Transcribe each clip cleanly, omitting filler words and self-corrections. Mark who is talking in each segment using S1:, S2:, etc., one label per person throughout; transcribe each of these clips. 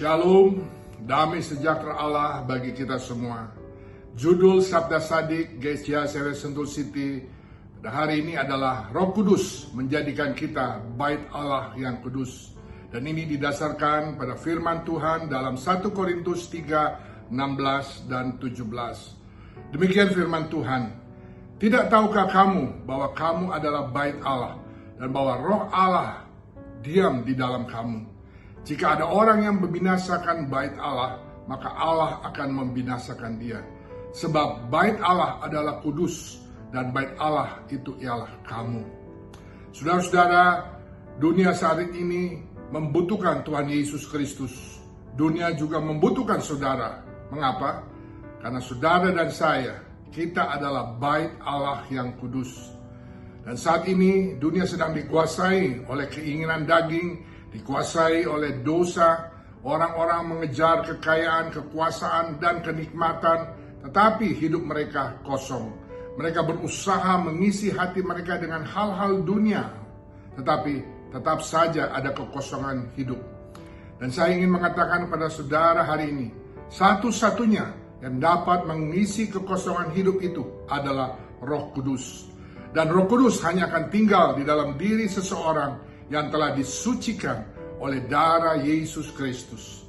S1: Shalom, damai sejahtera Allah bagi kita semua. Judul Sabda Sadik GCA Series Sentul City pada hari ini adalah Roh Kudus menjadikan kita bait Allah yang kudus. Dan ini didasarkan pada firman Tuhan dalam 1 Korintus 3, 16 dan 17. Demikian firman Tuhan. Tidak tahukah kamu bahwa kamu adalah bait Allah dan bahwa Roh Allah diam di dalam kamu? Jika ada orang yang membinasakan bait Allah, maka Allah akan membinasakan dia. Sebab bait Allah adalah kudus, dan bait Allah itu ialah kamu. Saudara-saudara, dunia saat ini membutuhkan Tuhan Yesus Kristus. Dunia juga membutuhkan saudara. Mengapa? Karena saudara dan saya, kita adalah bait Allah yang kudus. Dan saat ini dunia sedang dikuasai oleh keinginan daging, dikuasai oleh dosa. Orang-orang mengejar kekayaan, kekuasaan, dan kenikmatan, tetapi hidup mereka kosong. Mereka berusaha mengisi hati mereka dengan hal-hal dunia, tetapi tetap saja ada kekosongan hidup. Dan saya ingin mengatakan pada saudara hari ini, satu-satunya yang dapat mengisi kekosongan hidup itu adalah Roh Kudus. Dan Roh Kudus hanya akan tinggal di dalam diri seseorang yang telah disucikan oleh darah Yesus Kristus.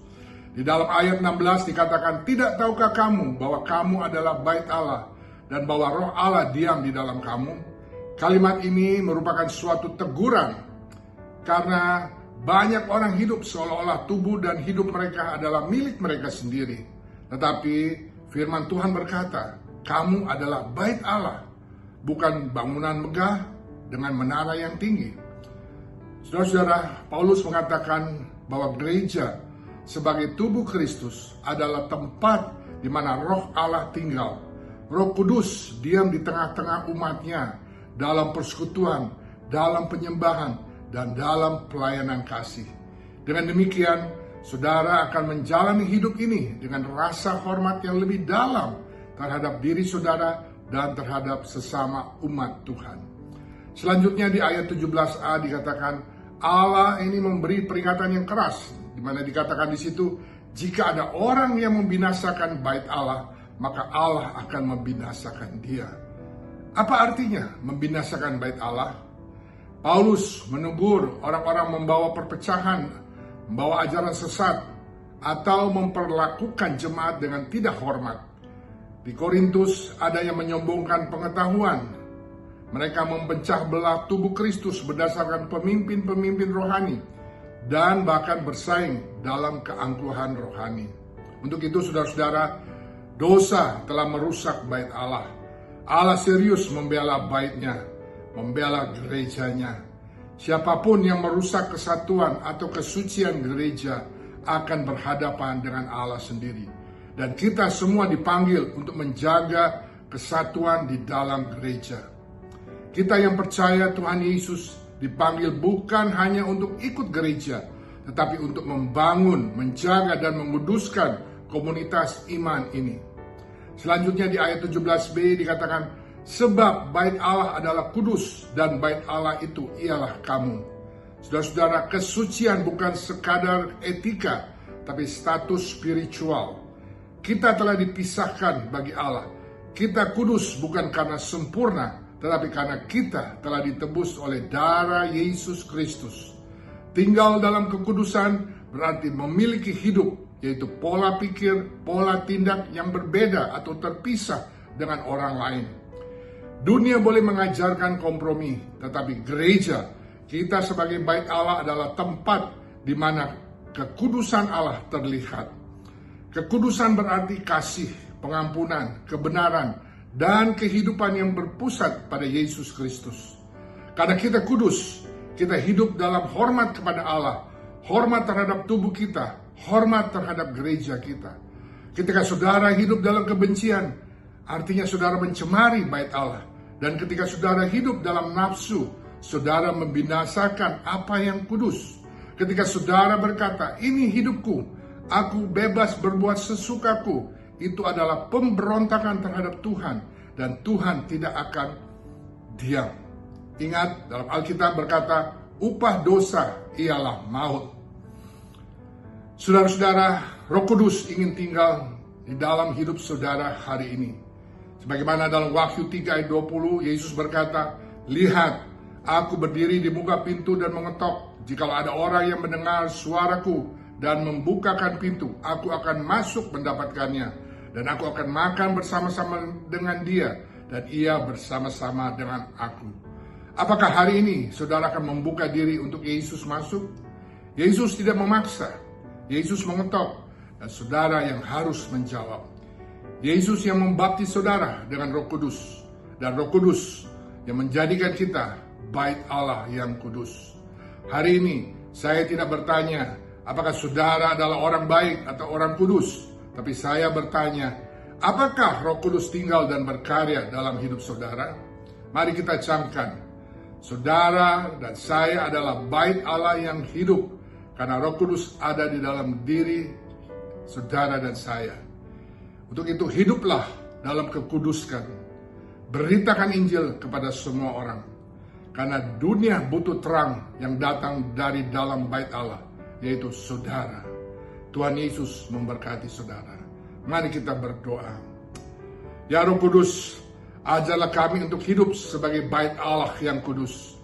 S1: Di dalam ayat 16 dikatakan, tidak tahukah kamu bahwa kamu adalah bait Allah dan bahwa Roh Allah diam di dalam kamu? Kalimat ini merupakan suatu teguran karena banyak orang hidup seolah-olah tubuh dan hidup mereka adalah milik mereka sendiri. Tetapi firman Tuhan berkata, kamu adalah bait Allah, bukan bangunan megah dengan menara yang tinggi. Saudara-saudara, Paulus mengatakan bahwa gereja sebagai tubuh Kristus adalah tempat di mana Roh Allah tinggal. Roh Kudus diam di tengah-tengah umatnya dalam persekutuan, dalam penyembahan, dan dalam pelayanan kasih. Dengan demikian, saudara akan menjalani hidup ini dengan rasa hormat yang lebih dalam terhadap diri saudara dan terhadap sesama umat Tuhan. Selanjutnya di ayat 17a dikatakan, Allah ini memberi peringatan yang keras, di mana dikatakan di situ, jika ada orang yang membinasakan bait Allah, maka Allah akan membinasakan dia. Apa artinya membinasakan bait Allah? Paulus menegur orang-orang membawa perpecahan, membawa ajaran sesat, atau memperlakukan jemaat dengan tidak hormat. Di Korintus ada yang menyombongkan pengetahuan. Mereka memecah belah tubuh Kristus berdasarkan pemimpin-pemimpin rohani dan bahkan bersaing dalam keangkuhan rohani. Untuk itu saudara-saudara, dosa telah merusak bait Allah. Allah serius membela baitnya, membela gerejanya. Siapapun yang merusak kesatuan atau kesucian gereja akan berhadapan dengan Allah sendiri. Dan kita semua dipanggil untuk menjaga kesatuan di dalam gereja. Kita yang percaya Tuhan Yesus dipanggil bukan hanya untuk ikut gereja, tetapi untuk membangun, menjaga, dan menguduskan komunitas iman ini. Selanjutnya di ayat 17b dikatakan, sebab bait Allah adalah kudus dan bait Allah itu ialah kamu. Saudara-saudara, kesucian bukan sekadar etika, tapi status spiritual. Kita telah dipisahkan bagi Allah. Kita kudus bukan karena sempurna, tetapi karena kita telah ditebus oleh darah Yesus Kristus. Tinggal dalam kekudusan berarti memiliki hidup, yaitu pola pikir, pola tindak yang berbeda atau terpisah dengan orang lain. Dunia boleh mengajarkan kompromi, tetapi gereja, kita sebagai bait Allah adalah tempat di mana kekudusan Allah terlihat. Kekudusan berarti kasih, pengampunan, kebenaran, dan kehidupan yang berpusat pada Yesus Kristus. Karena kita kudus, kita hidup dalam hormat kepada Allah, hormat terhadap tubuh kita, hormat terhadap gereja kita. Ketika saudara hidup dalam kebencian, artinya saudara mencemari bait Allah. Dan ketika saudara hidup dalam nafsu, saudara membinasakan apa yang kudus. Ketika saudara berkata, ini hidupku, aku bebas berbuat sesukaku, itu adalah pemberontakan terhadap Tuhan, dan Tuhan tidak akan diam. Ingat, dalam Alkitab berkata, upah dosa ialah maut. Saudara-saudara, Roh Kudus ingin tinggal di dalam hidup saudara hari ini. Sebagaimana dalam Wahyu 3 ayat 20, Yesus berkata, "Lihat, aku berdiri di muka pintu dan mengetok. Jikalau ada orang yang mendengar suaraku dan membukakan pintu, aku akan masuk mendapatkannya. Dan aku akan makan bersama-sama dengan dia, dan ia bersama-sama dengan aku." Apakah hari ini saudara akan membuka diri untuk Yesus masuk? Yesus tidak memaksa. Yesus mengetok, dan saudara yang harus menjawab. Yesus yang membaptis saudara dengan Roh Kudus, dan Roh Kudus yang menjadikan kita bait Allah yang kudus. Hari ini saya tidak bertanya apakah saudara adalah orang baik atau orang kudus, tapi saya bertanya, apakah Roh Kudus tinggal dan berkarya dalam hidup saudara? Mari kita camkan, saudara dan saya adalah bait Allah yang hidup, karena Roh Kudus ada di dalam diri saudara dan saya. Untuk itu hiduplah dalam kekuduskan. Beritakan Injil kepada semua orang. Karena dunia butuh terang yang datang dari dalam bait Allah, yaitu saudara. Tuhan Yesus memberkati saudara. Mari kita berdoa. Ya Roh Kudus, ajarlah kami untuk hidup sebagai bait Allah yang kudus.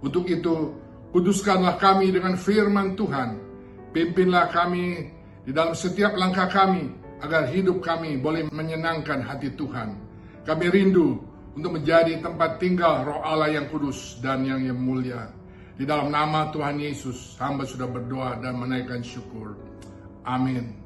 S1: Untuk itu, kuduskanlah kami dengan firman Tuhan. Pimpinlah kami di dalam setiap langkah kami, agar hidup kami boleh menyenangkan hati Tuhan. Kami rindu untuk menjadi tempat tinggal Roh Allah yang kudus dan yang mulia. Di dalam nama Tuhan Yesus, hamba sudah berdoa dan menaikkan syukur. Amin.